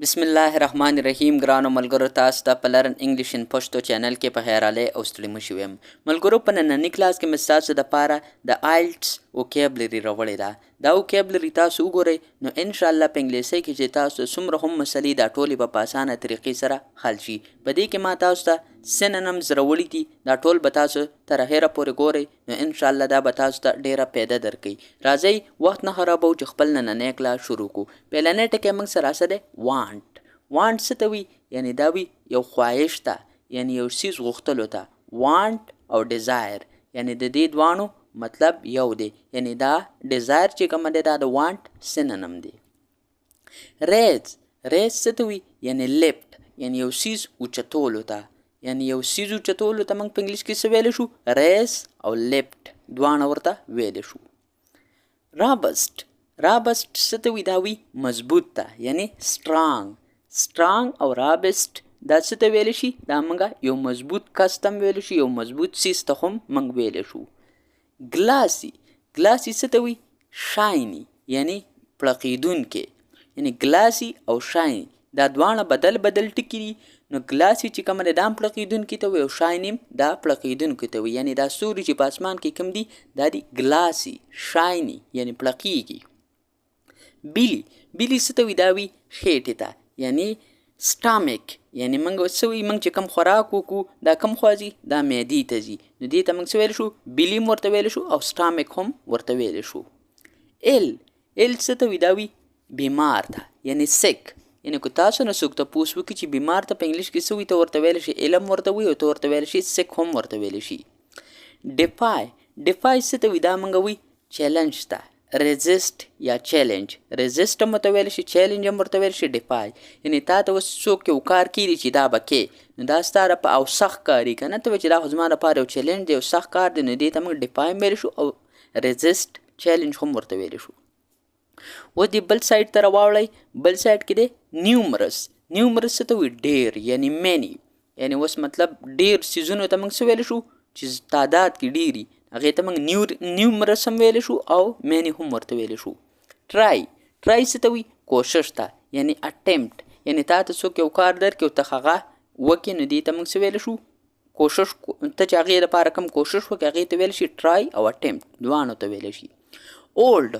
बिस्मिल्लाहिर्रहमानिर्रहीम ګرانو ملګرو تاسو ته په لرن انګلیش ان پښتو چینل کې په خیر علي او ستړي مشو یم ملګرو په نننی کلاس کې مې تاسو دپاره د آیلټس وکیبلري راوړې ده دا وکیبلري تاسو وګورئ نو ان شاء الله په انګلیسي کې چې تاسو څومره هم مسلې دا ټولې به په اسانه طریقې سره حل شي په دې کې ما تاسو ته سینونیمز راوړي دي دا ټول به تاسو تر اخره پورې ګورئ نو ان شاء الله دا به تاسو ته ډیره پیدا درکړي راځئ وخت نه خرابو چې خپل نننی کلاس شروع کړو پیلنی ټکی موږ سره څه دی وانټ څه ته وي یعنی دا وي یو خواهش ته یعنی یو څیز غوښتلو ته وانټ او ډیزایر یعنی د دې دوانو مطلب یو دی یعنی دا ډیزایر چې کومه دی دا د وانټ سینونیم دی ریز څه ته وي یعنی لیفت یعنی یو څیز اوچتولو ته یعنی یو څیز اوچتولو ته موږ په انګلیش کې څه ویلی شو ریز او لیفت دواړه ورته ویلی شو رابسټ څه ته وي دا وي مضبوط ته یعنی سترانګ او رابسټ دا څه ته ویلی شي دا موږ یو مضبوط کس ته ویلی شي یو مضبوط څیز ته هم موږ ویلی شو ګلاسي څه ته وي شایني یعنی پړقیدونکی یعنی ګلاسي او شایني دا دواړه بدل ټکي دي نو ګلاسي چې کومه ده دا هم پړقیدونکي ته وي او شایني دا پړقیدونکي ته وي یعنی دا ستوري چې په اسمان کې کوم دي دا دي ګلاسي شایني یعنی پړقیږي بیلی څه ته وي دا وي خېټې ته یعنی سټامک یعنی موږ څه وي موږ چې کوم خوراک وکړو دا کوم خوا ځي دا معدې ته ځي نو دې ته موږ څه ویلی شو بیلی هم ورته ویلی شو او سټامک هم ورته ویلی شو ایل څه ته وي دا وي بیمار ته یعنی سک یعنی که تاسو نه څوک تپوس وکړي چې بیمار ته په انګلیش کې څه وي ته ورته ویلی شي علم ورته وي او ته ورته ویلی شي سک هم ورته ویلی شي ډیفای څه ته وي دا موږ وي چیلنج ته ریزسټ یا چیلنج ریزسټ هم ورته ویلی شي چیلنج هم ورته ویلی شي ډیفای یعنی تا ته اوس څوک یو کار کړي چې دا به کې نو دا ستا او سخت کاري که نه ته وایې چې دا خو زما لپاره یو چیلنج دی یو سخت کار دی نو دې ته موږ ډیفای هم ویلی شو او ریزسټ چیلنج هم ورته ویلی شو اوس دې بل سایډ ته راواړئ بل سایډ کې دی نیومرس څه ته وایي ډېر یعنی مینی یعنی اوس مطلب ډېر څیزونو ته موږ څه ویلی شو چې تعداد کې ډېري هغې ته موږ نیومرس هم ویلی شو او مینی هم ورته ویلی شو ټرای څه ته وایي کوشش ته یعنی اټمپټ یعنی تا ته څوک یو کار درکړي او ته هغه وکړې نو دې ته موږ څه ویلی شو کوشش ته چې هغې لپاره کوم کوشش وکړې هغې ته ویلی شي ټرای او اټمپټ دواړو ته ویلی شي اولډ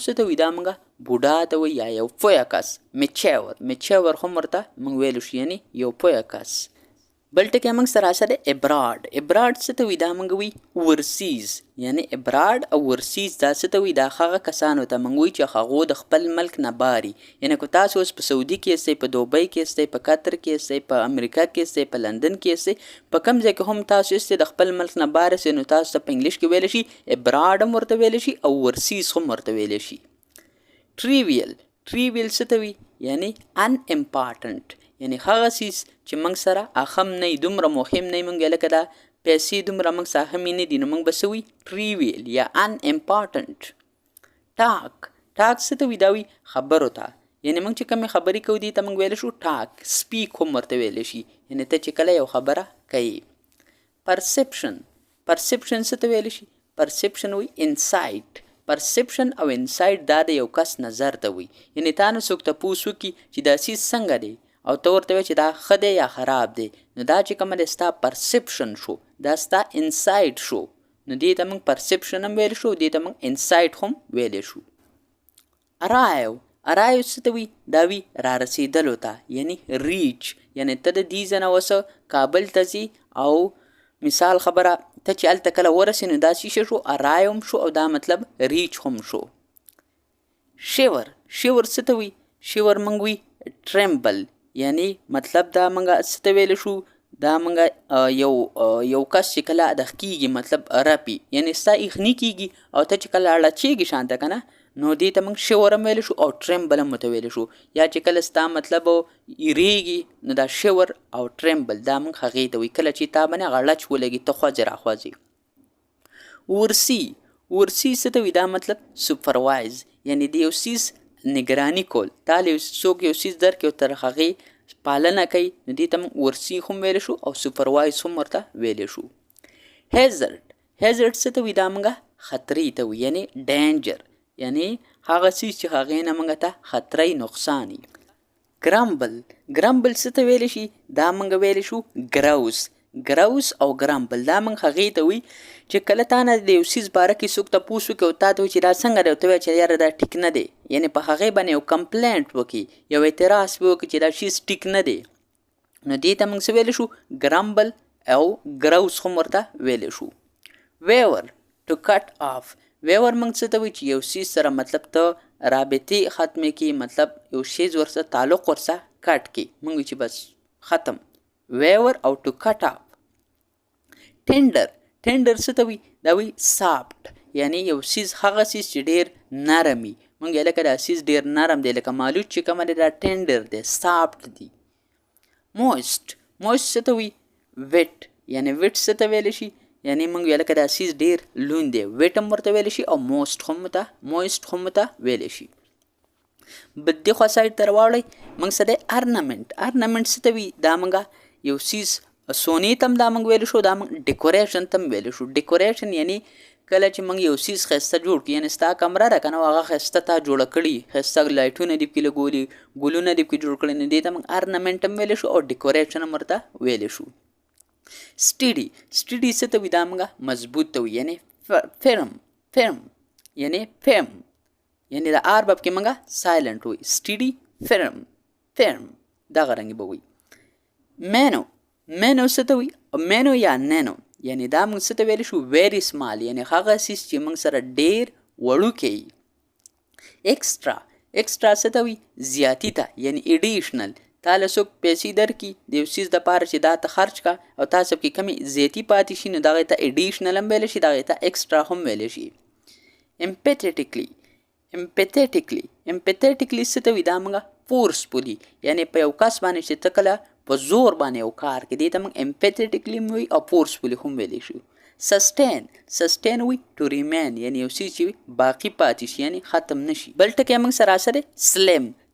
څه ته وایي دا موږ بوډا ته وایي یا یو پویه کس میچور هم ورته موږ ویلی شو یعنی یو پویه کس بل ټکی موږ سره دی ابراډ څه ته وایي دا موږ وایي اورسیز یعنی ابراډ او اورسیز دا څه ته وایي دا هغه کسانو ته موږ وایي چې هغو د خپل ملک نه باري یعنی که تاسو اوس په سعودي کې یاستئ په دوبۍ کې یاستئ په قطر کې یاستئ په امریکا کې یاستئ په لندن کې یاستئ په کوم ځای کې هم تاسو یاستئ د خپل ملک نه بار یاستئ نو تاسو ته په انګلیش کې ویلی شي ابراډ هم ورته ویلی شي او اورسیز هم ورته ویلی شي ټریویل څه ته وایي یعنی ان امپارټنټ یعنی هغه څیز چې موږ سره اهم نه وي دومره مهم نه وي موږ لکه دا پیسې دومره موږ سره اهمې نه دي نو موږ به څه وي ټریویل یا ان امپارټنټ ټاک څه ته وي دا وي خبرو ته یعنی موږ چې کومې خبرې کوو دې ته موږ ویلی شو ټاک سپیک هم ورته ویلی شي یعنی ته چې کله یو خبره کوي پرسپشن څه ته ویلی شي پرسپشن وي انسایټ پرسپشن او انسایټ دا د یو کس نظر ته وي یعنی تا نه څوک تپوس وکړي چې دا څیز څنګه دی او ته ورته وایې چې دا ښه دی یا خراب دی نو دا چې کومه دی ستا پرسپشن شو دا ستا انسایټ شو نو دې ته موږ پرسپشن هم ویلی شو دې ته موږ انسایټ هم ویلی شو ارایو څه ته وي دا وي رارسېدلو ته یعنی ریچ یعنی ته د دې ځای نه اوس کابل ته ځي او مثال خبره ته چې هلته کله ورسې نو دا څه شو ارایو هم شو او دا مطلب ریچ هم شو شیور څه ته وي شیور موږ وي ټرمبل یعنی مطلب دا موږ څه ته ویلی شو دا موږ یو کس چې کله دغ کېږي مطلب رپي یعنی ستا یخني کېږي او ته چې کله اړچېږي شانته که نه نو دې ته موږ شور هم ویلی شو او ټرمبل هم ورته ویلی شو یا چې کله ستا مطلب ایریږي نو دا شور او ټرمبل دا موږ هغې ته وایي کله چې تا باندې هغه اړچ ولګي ته خوځې راخوځې ورسي څه ته وایي دا مطلب سپروایز یعنی د یو څیز نگرانی کول تا څوک یو څیز درکړي او تر هغې پالنه کوي نو دې ته موږ ورسي هم ویلی شو او سپروایز هم ورته ویلی شو هیزرډ څه ته وایي دا موږ خطرې ته وایي یعنی ډینجر یعنی هغه څیز چې هغې نه موږ ته خطرې نقصان وي ګرامبل څه ته ویلی شي؟ دا موږ ویلی شو ګراوس او ګرامبل دا موږ هغې ته وایي چې کله تا نه د یو څیز باره کې څوک تپوس وکړي او تا ته وایي چې دا څنګه دی او ته وایې چې یاره دا ټیک نه دی، یعنې په هغې باندې یو کمپلینټ وکړي، یو اعتراض وکړي چې دا شیز ټیک نه دی، نو دې ته موږ څه ویلی شو؟ ګرامبل او ګراوس هم ورته ویلی شو. ویور ټو کټ آف، ویور موږ څه ته وایي چې یو څیز سره مطلب ته رابطې ختمې کړي، مطلب یو شیز ورسره تعلق ورسره کټ کړي، موږ وایو چې بس ختم. ویور او ټو کټ آف. ټینډر څه ته وایي؟ دا وایي سافټ، یعنی یو څیز هغه څیز چې ډېر نرم وي، موږ یې لکه دا څیز ډېر نرم دی، لکه مالوچ چې کومه دی دا ټینډر دی، سافټ دی. مویسټ څه ته وایي؟ ویټ، یعنی ویټ څه ته ویلی شي؟ یعنی موږ ویل که دا څیز ډېر لوند دی، ویټ هم ورته ویلی شي او مویسټ هم ورته ویلی شي. دې خوا سایډ ته راواړئ، موږ څه دی؟ ارنمنټ څه ته وي؟ دا موږ یو څیز سونې ته هم دا موږ ویلی شو، دا موږ ډیکوریشن ته هم ویلی شو. ډیکوریشن یعنی کله چې موږ یو څیز ښایسته جوړ کړي، یعنې ستا کمره ده که نه، هغه ښایسته تا جوړه کړي، ښایسته لایټونه دې پکې لګولي، ګلونه دې پکې جوړ کړي، نو دې ته موږ ارنمنټ هم ویلی شو او ډیکوریشن هم ورته ویلی شو. سټیډي څه ته وي؟ دا موږ مضبوط ته وي، یعنې فرم یعنې فیم، یعنې د آر باب کې موږ سایلنټ وي. سټیډي فرم دغه رنګې به وي. مینو څه ته وي؟ مینو یا نینو، یعنې دا موږ څه ته ویلی شو؟ ویری سمال، یعنې هغه څیز چې موږ سره ډېر وړوکی وي. ایکسټرا څه ته وي؟ زیاتی ته، یعنې ایډیشنل. تا له څوک پیسې درکړي د یو څیز دپاره چې دا ته خرج کا او تاسو پکې کمې زیاتي پاتې شي، نو دغې ته ایډیشنل هم ویلی شي، دغې ته ایکسټرا هم ویلی شي. امپیتیټیکلی څه ته وي؟ دا موږ فورسفولي، یعنې په یو کس باندې چې ته کله په زور باندې یو کار کوي، دې ته موږ امپیتیټیکلی هم وایي او فورسفولي هم ویلی شو. سسټین وي ټو ریمین، یعنې یو څیز چې باقي پاتې شي، یعنې ختم نه شي. بل ټکی موږ سره سره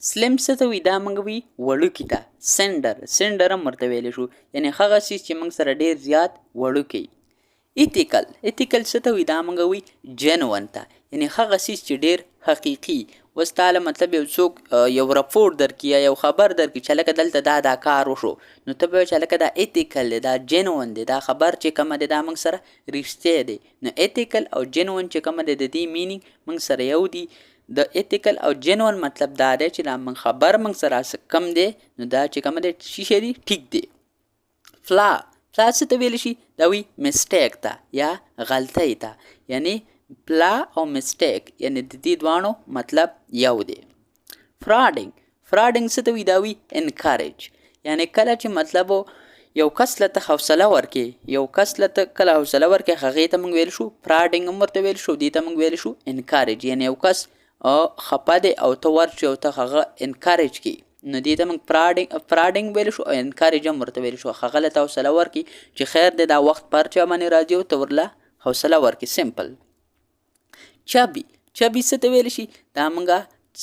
سلیم څه ته وي؟ دا موږ وي وړوکي ته. سینډر هم ورته ویلی شو، یعنې هغه څیز چې موږ سره ډېر زیات وړوکی. ایتیکل څه ته وي؟ دا موږ وي جنون ته، یعنې هغه څیز چې ډېر حقیقي. اوس تاله مطلب یو څوک یو رپورټ درکړي یا یو خبر درکړي چې هلکه دلته دا کار وشو، نو ته به وایې چې هلکه دا ایتیکل دی، دا جنون دی، دا خبر چې کومه دی دا موږ سره رښتیا دی. نو ایتیکل او جنون چې کومه دی د دې مینینګ موږ سره یو دی. د ایتیکل او جنون مطلب دا دی چې دا موږ خبر موږ سره کم دی، نو دا چې کومه دی شیشه دی ټیک دی. فلا څه ته ویلی شي؟ دا وی مسټیک ته یا غلطۍ ته، یعنی پلا او مسټیک، یعنی د دې دواړو مطلب یو دی. فراډینګ څه ته وي؟ دا وی انکارج، یعنی کله چې مطلب یو کس له ته حوصله ورکړي، کله حوصله ورکړي، هغې ته موږ ویل شو فراډینګ هم ورته ویل شو، دې ته موږ ویل شو انکارج، یعنی یو کس خپه دی او ته ورشي او ته هغه انکارج کړي، نو دې ته موږ فراډینګ ویل شو او انکارج هم ورته ویل شو. هغه له ته حوصله ورکړي چې خیر دی دا وخت پر چا باندې راځي او ته ورله حوصله ورکړي. سمپل. چبي څه ته ویلی شي؟ دا موږ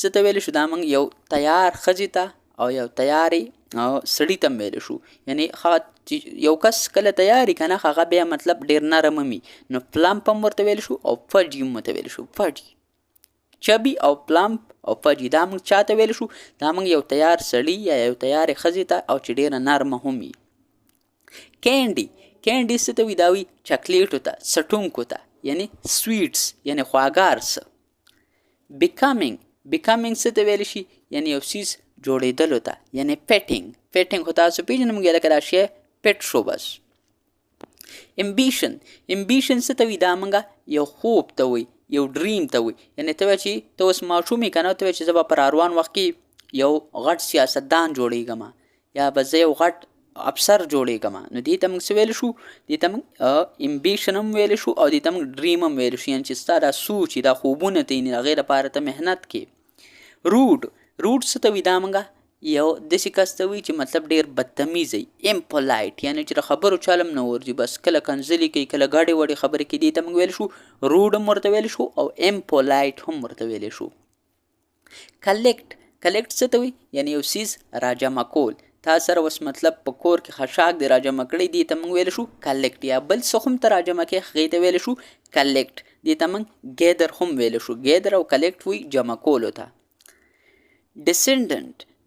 څه ته ویلی شو؟ دا موږ یو تیار ښځې ته او یو تیارې سړي ته هم ویلی شو، یعنی یو کس کله تیاري که نه هغه بیا مطلب ډېر نرم وي، نو پلمپ هم ورته ویلی شو او فجي هم ورته ویلی شو. چبي او پلمپ او فجي دا موږ چا ته ویلی شو؟ دا موږ یو تیار سړي یا یو تیارې ښځې ته او چې ډېره نرمه هم وي. کینډي څه ته وي؟ دا وي چاکلیټو ته، څټونکو ته، یعنی سویټس، یعنی خواږار څه. بیکامینګ څه ته ویلی شي؟ یعنی یو څیز جوړېدلو ته، یعنی پیټینګ خو تاسو پیژنئ، موږ لکه دا شی پیټ شو بس. امبیشن څه ته وي؟ دا موږ یو خوب ته وي، یو ډریم ته وي، یعنی ته وایې چې ته اوس ماشوم یې که نه، ته وایې چې زه به په راروان وخت کې یو غټ سیاستدان جوړېږم یا به زه یو غټ افسر جوړېږم، نو دې ته موږ څه ویلی شو؟ دې ته موږ امبیشن هم ویلی شو او دې ته موږ ډریم هم ویلی شو، یعنې چې ستا دا سوچ دا خوبونه ته یې هغې لپاره ته محنت کې. روډ څه ته وي؟ دا موږ یو داسې کس ته وي چې مطلب ډېر بدتمیز وي. امپولایټ، یعنې چې د خبرو چل هم نه ورځي، بس کله کنځلې کوي، کله ګډې وډې خبرې کوي، دې ته موږ ویلی شو روډ هم ورته ویلی شو او امپولایټ هم ورته ویلی شو. کلیکټ څه ته وي؟ یعنې یو څیز راجمع کول. تا سره اوس مطلب په کور کې خشاک دی راجمع کړی، دې ته موږ ویلی شو کلیکټ، یا بل څه هم ته راجمع کوې هغې ته ویلی شو کلیکټ. دې ته موږ ګیدر هم ویلی شو، ګیدر او کلیکټ وي جمع کولو ته.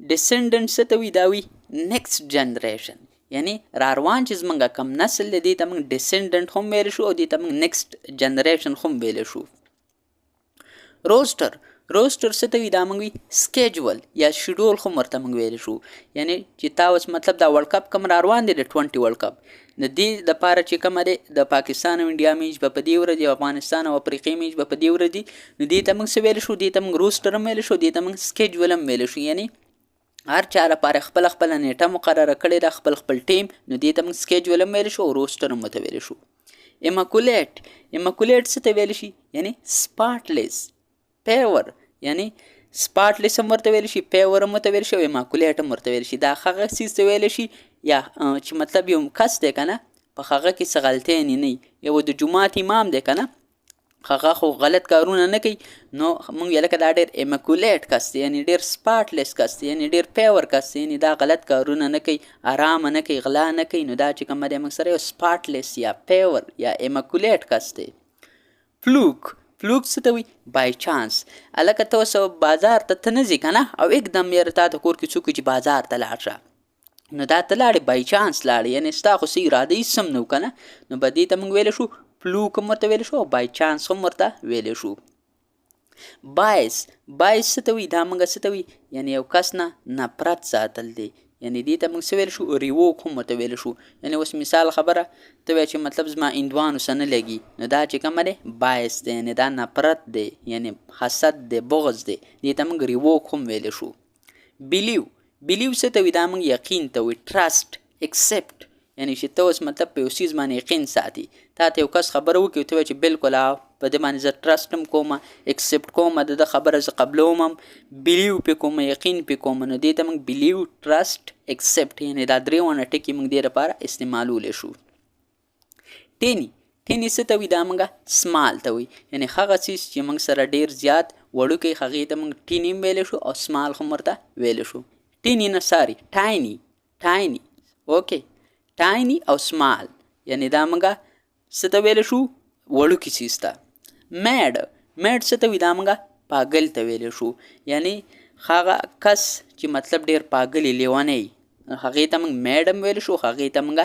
ډیسنډنټ څه ته وي؟ دا وي نیکسټ جنریشن، یعنی را روان چې زمونږ کم نسل دی دې ته موږ ډیسنډنټ هم ویلی شو او دې ته موږ نیکسټ جنریشن هم ویلی شو. روسټر څه ته وي؟ دا موږ وي سکیجول یا شیډول هم ورته موږ ویلی شو، یعنی چې تا اوس مطلب دا ورلډ کپ کوم را روان دی د 20 ورلډ کپ، د دې دپاره چې کومه دی د پاکستان او انډیا میچ به په دې ورځ دی، افغانستان او افریقې میچ به په دې ورځ دی، نو دې ته موږ څه ویلی شو؟ دې ته موږ روسټر هم ویلی شو، دې ته موږ سکیجول هم ویلی شو، یعنی هر چا لپاره خپله خپله نیټه مقرره کړې ده، خپل ټیم، نو دې ته موږ سکیجول هم ویلی شو او روسټر هم ورته ویلی شو. ایماکولیټ څه ته ویلی شي؟ یعنی سپاټلیس، پیور، یعنی سپاټلیس هم ورته ویلی شي، پیور هم ورته ویلی شي او ایماکولیټ هم ورته ویلی شي. دا هغه څیز ته ویلی شي یا چې مطلب یو کس دی که نه په هغه کې څه غلطۍ نه وي، یو د جومات امام دی که نه هغه خو غلط کارونه نه کوي، نو موږ ویل که دا ډېر ایماکولیټ کس دی، یعنی ډېر سپاټلیس کس دی، یعنی ډېر پیور کس دی، یعنی دا غلط کارونه نه کوي، آرامه نه کوي، غلا نه کوي، نو دا چې کومه دی موږ سره یو سپاټلیس یا پیور یا ایماکولیټ کس دی. فلوک څه ته وي؟ بای چانس. هلکه ته اوس بازار ته نه ځې که نه او एकदम یاره تا ته کور کې څوک چې بازار ته لاړ شه، نو دا ته لاړې بای چانس لاړې، یعنی ستا خو څه اراده هېڅ هم نه و که نه، نو به دې ته موږ ویلی شو فلوک هم ورته ویلی شو او بای چانس هم ورته ویلی شو. بایس څه ته وي؟ دا موږ څه ته وي؟ یعنی یو کس نه نفرت ساتل دی، یعنی دې ته موږ څه ویلی شو؟ ریووک هم ورته ویلی شو، یعنی اوس مثال خبره ته وایې چې مطلب زما هندوانو سره نه لګي، نو دا چې کومه دی بایس دی، یعنی دا نفرت دی، یعنی حسد دی، بغض دی، دې ته موږ ریووک هم ویلی شو. بیلیو څه ته وي؟ دا موږ یقین ته وي. ټرسټ، اکسپټ، یعنی چې ته اوس مطلب په یو څیز باندې یقین ساتي، تا ته یو کس خبره وکړي ته وایې چې بلکل په دې باندې زه ټرسټ هم کوم، اکسپټ کوم، د ده خبره زه قبلوم هم، بیلیو پې کوم، یقین پې کوم، نو دې ته موږ بیلیو، ټرسټ، اکسپټ، یعنی دا درې ونه ټکي موږ دې لپاره استعمالولی شو. ټینی څه ته وي؟ دا موږ سمال ته وي، یعنی هغه څیز چې موږ سره ډېر زیات وړوکی هغې ته موږ ټینی هم ویلی شو او سمال هم ورته ویلی شو. ټایني اوکې، ټایني او سمال، یعنی دا موږ څه ته ویلی شو؟ وړوکي څیز ته. میډ څه ته وي؟ دا موږ پاگل ته ویلی شو، یعنی هغه کس چې مطلب ډېر پاگل لیونی هغې ته موږ میډ هم ویلی شو، هغې ته موږ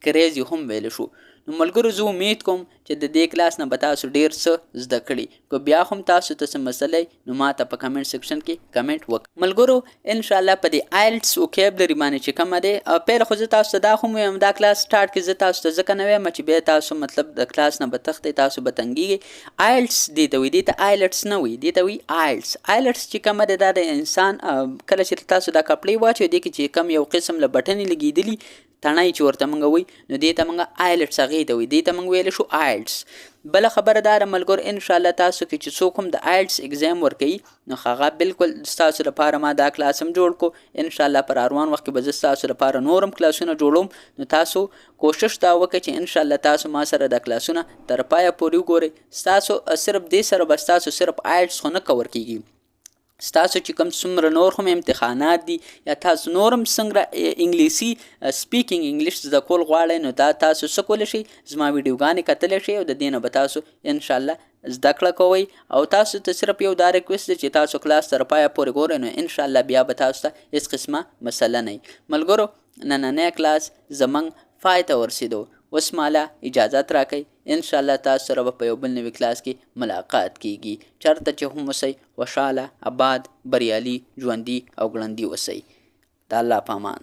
کریزي هم ویلی شو. نو ملګرو زه امید کوم چې د دې کلاس نه به تاسو ډېر څه زده کړي، که بیا هم تاسو ته څه مسله نو ما ته په کمنټ سیکشن کې کمنټ وکړئ. ملګرو انشاءالله په دې آیلټس وکیبلري باندې چې کومه دی پیل خو زه تاسو ته دا خو ویم دا کلاس سټارټ کې زه تاسو ته ځکه نه ویم چې بیا تاسو مطلب د کلاس نه به تښتئ، تاسو به تنګېږئ. آیلټس دې ته وي، دې ته آیلټس نه وي، دې ته وي آیلټس چې کومه دی دا د انسان کله چې تاسو دا کپړې واچوئ دې کې چې کوم یو قسم له بټنې لګېدلي تڼۍ چې ورته موږ وایي نو دې ته موږ آیلټس هغې ته وایي، دې ته موږ ویلی شو آیلټس. بله خبره دا ده ملګرو انشاءالله تاسو کې چې څوک هم د آیلټس اګزام ورکوي نو هغه بلکل ستاسو لپاره ما دا کلاس هم جوړ کړو، انشاءالله پر روان وخت کې به زه ستاسو لپاره نور هم کلاسونه جوړوم، نو تاسو کوشش دا وکړئ چې انشاءالله تاسو ما سره دا کلاسونه تر پایه پورې وګورئ. ستاسو صرف دې سره به ستاسو صرف آیلټس خو نه کور کېږي، ستاسو چې کوم څومره نور هم امتحانات دي یا تاسو نور هم څنګه انګلیسي سپیکینګ انګلیش زده کول غواړئ نو دا تاسو څه کولی شئ زما ویډیوګانې کتلی شئ او د دې نه به تاسو انشاءالله زده کړه کوئ او تاسو ته صرف یو دا ریکویسټ دی چې تاسو کلاس تر پایه پورې ګورئ نو انشاءالله بیا به تاسو ته هېڅ قسمه مسله نه وي. ملګرو نننی کلاس زموږ پای ته ورسېدو، اوس مالا اجازت راکئ، انشاءالله تاسو سره به په یو بل نوي کلاس کې ملاقات کیږي. چېرته چې هم اوسئ خوشحاله، آباد، بریالي، ژوندي او ګړندي اوسئ. د الله په امان.